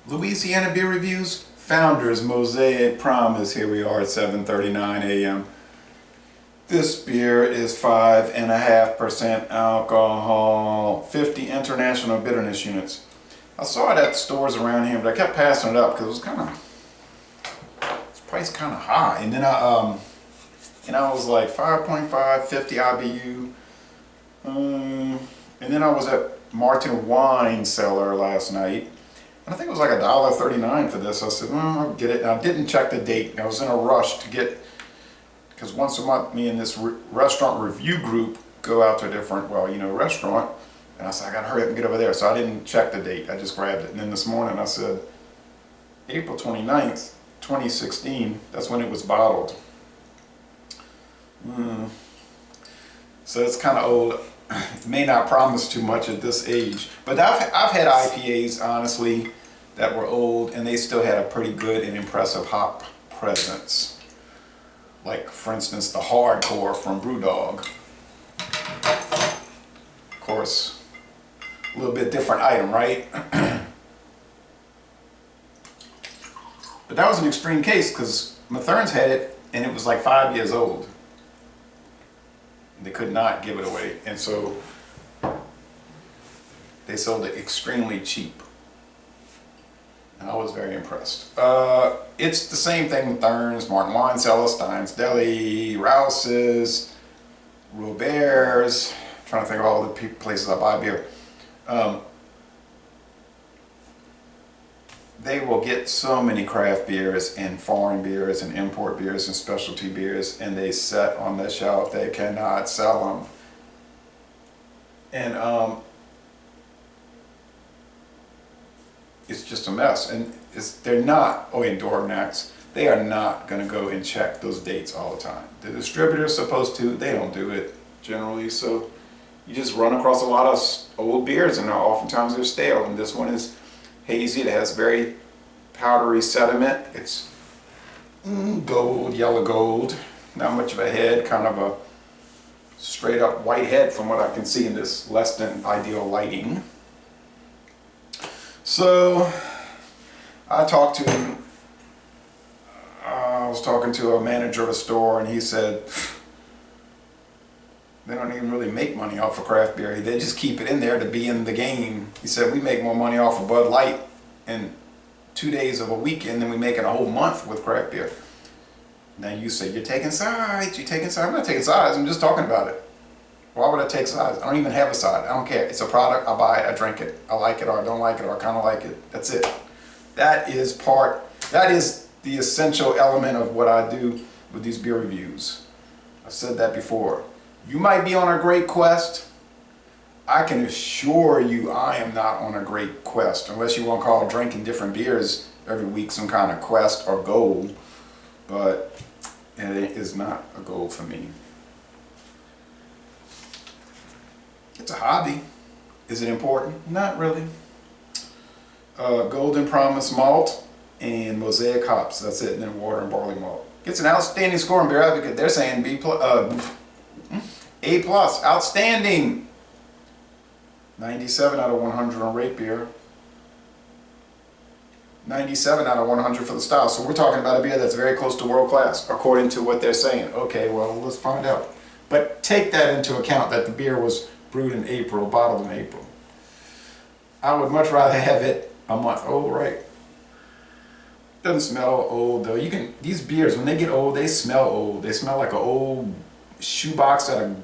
Louisiana beer reviews, Founders Mosaic Promise. Here we are at 7:39 a.m. This beer is 5.5% alcohol, 50 international bitterness units. I saw it at stores around here, but I kept passing it up because it was priced kind of high. And then I was like 5.5, 50 IBU. And then I was at Martin Wine Cellar last night. And I think it was like $1.39 for this. I said, I'll get it. And I didn't check the date. I was in a rush to get, because once a month, me and this restaurant review group go out to a different, restaurant. And I said, I got to hurry up and get over there. So I didn't check the date. I just grabbed it. And then this morning I said, April 29th, 2016, that's when it was bottled. So it's kind of old. It may not promise too much at this age, but I've had IPAs honestly that were old and they still had a pretty good and impressive hop presence. Like for instance, the Hardcore from Brewdog. Of course, a little bit different item, right? But that was an extreme case because Mathern's had it and it was like 5 years old. They could not give it away, and so they sold it extremely cheap. And I was very impressed. It's the same thing with Thurns, Martin Wine Cellar, Stein's Deli, Rouse's, Robert's. I'm trying to think of all the places I buy beer. They will get so many craft beers and foreign beers and import beers and specialty beers, and they set on the shelf. They cannot sell them. And it's just a mess. And they're not, in Dorgnax, they are not going to go and check those dates all the time. The distributor's supposed to, they don't do it generally. So you just run across a lot of old beers, and oftentimes they're stale. And this one is hazy. It has very powdery sediment. It's gold, yellow gold. Not much of a head, kind of a straight up white head from what I can see in this less than ideal lighting. So I talked to him. I was talking to a manager of a store, and he said they don't even really make money off of craft beer. They just keep it in there to be in the game. He said, we make more money off of Bud Light in 2 days of a weekend than we make in a whole month with craft beer. Now you say, you're taking sides, I'm not taking sides, I'm just talking about it. Why would I take sides? I don't even have a side. I don't care. It's a product, I buy it, I drink it. I like it or I don't like it or I kind of like it. That's it. That is the essential element of what I do with these beer reviews. I've said that before. You might be on a great quest. I can assure you I am not on a great quest, unless you want to call drinking different beers every week some kind of quest or goal, but it is not a goal for me. It's a hobby. Is it important? Not really. Golden Promise malt and Mosaic hops, that's it, and then water and barley malt. Gets an outstanding score in Beer Advocate. They're saying A+, outstanding. 97 out of 100 on rate beer. 97 out of 100 for the style. So we're talking about a beer that's very close to world class, according to what they're saying. Okay, well, let's find out. But take that into account that the beer was brewed in April, bottled in April. I would much rather have it a month old, right? Doesn't smell old though. These beers, when they get old, they smell old. They smell like an old shoebox at a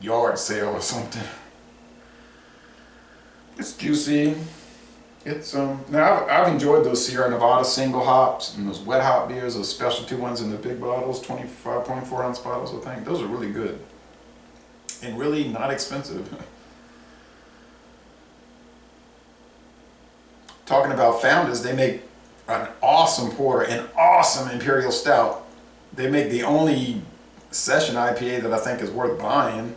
yard sale or something. It's juicy. It's now I've enjoyed those Sierra Nevada single hops and those wet hop beers, those specialty ones in the big bottles, 25.4 ounce bottles, I think. Those are really good and really not expensive. Talking about Founders, they make an awesome porter, an awesome imperial stout. They make the only session IPA that I think is worth buying.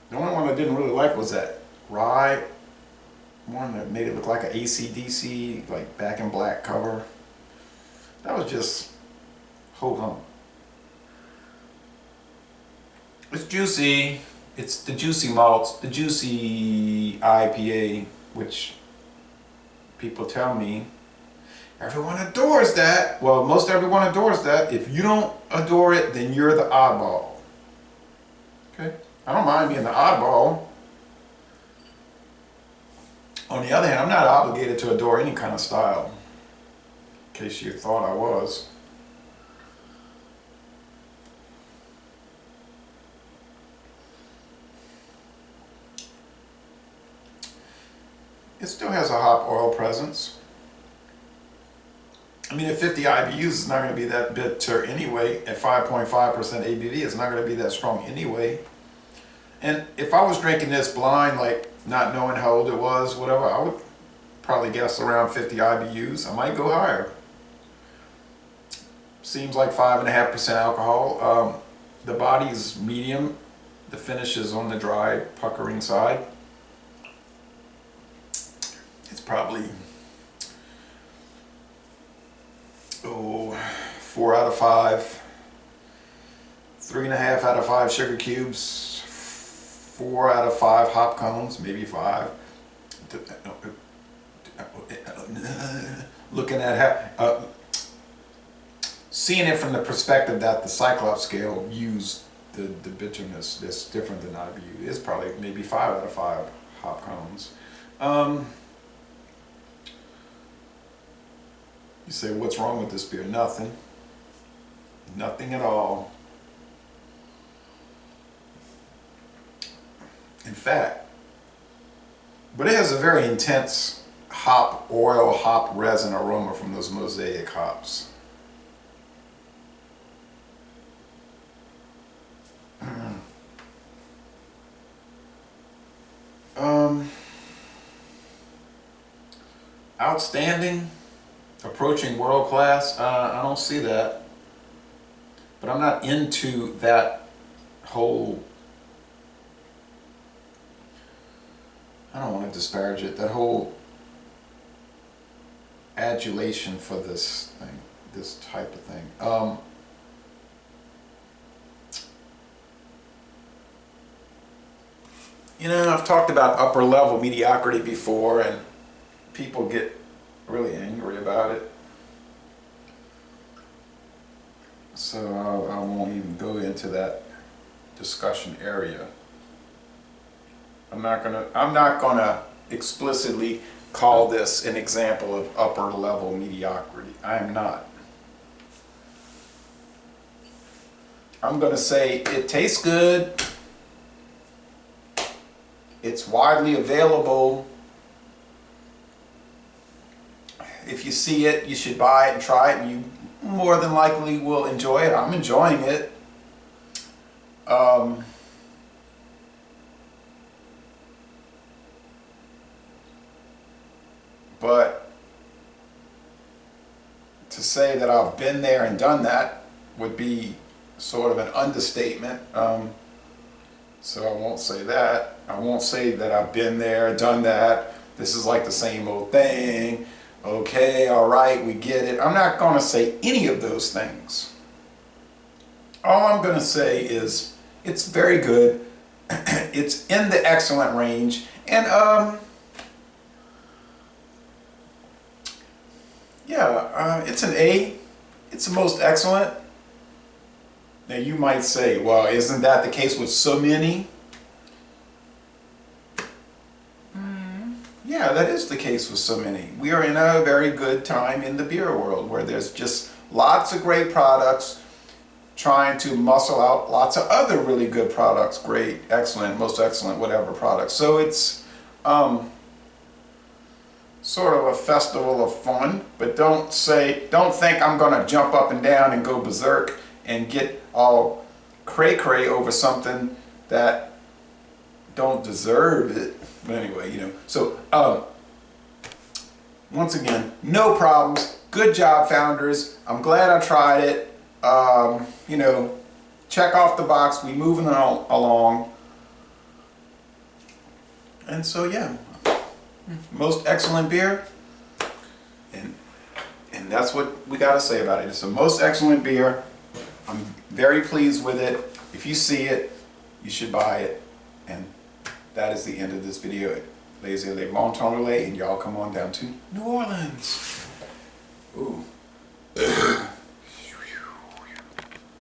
The only one I didn't really like was that rye one that made it look like an AC/DC, like back in black cover. That was just ho hum. It's juicy. It's the juicy malts, the juicy IPA, which people tell me everyone adores that. Well, most everyone adores that. If you don't adore it, then you're the oddball. Okay? I don't mind being the oddball. On the other hand, I'm not obligated to adore any kind of style. In case you thought I was. It still has a hop oil presence. I mean, at 50 IBUs, it's not going to be that bitter anyway. At 5.5% ABV, it's not going to be that strong anyway. And if I was drinking this blind, like not knowing how old it was, whatever, I would probably guess around 50 IBUs. I might go higher. Seems like 5.5% alcohol. The body is medium. The finish is on the dry, puckering side. It's probably 4 out of 5, 3.5 out of 5 sugar cubes, 4 out of 5 hop cones, maybe 5. Looking at how, seeing it from the perspective that the Cyclops scale used the bitterness that's different than IBU, is probably maybe 5 out of 5 hop cones. You say, what's wrong with this beer? Nothing. Nothing at all. In fact, but it has a very intense hop oil, hop resin aroma from those Mosaic hops. Outstanding. Approaching world class, I don't see that. But I'm not into that whole, I don't want to disparage it, that whole adulation for this thing, this type of thing. You know, I've talked about upper level mediocrity before, and people get really angry about it. So I won't even go into that discussion area. I'm not gonna explicitly call this an example of upper level mediocrity. I am not. I'm gonna say it tastes good. It's widely available. If you see it, you should buy it and try it, and you more than likely will enjoy it. I'm enjoying it. But to say that I've been there and done that would be sort of an understatement. So I won't say that. I won't say that I've been there, done that. This is like the same old thing. Okay, all right, we get it. I'm not going to say any of those things. All I'm going to say is it's very good. It's in the excellent range. And yeah, it's an A. It's the most excellent. Now you might say, well, isn't that the case with so many? Yeah, that is the case with so many. We are in a very good time in the beer world where there's just lots of great products trying to muscle out lots of other really good products, great, excellent, most excellent, whatever products. So it's sort of a festival of fun, but don't think I'm gonna jump up and down and go berserk and get all cray-cray over something that don't deserve it. But anyway, you know, so once again, no problems. Good job, founders. I'm glad I tried it. You know, check off the box. We moving along. And so yeah, most excellent beer. And that's what we got to say about it. It's the most excellent beer. I'm very pleased with it. If you see it, you should buy it. And that is the end of this video. Laissez le bon temps relais, and y'all come on down to New Orleans.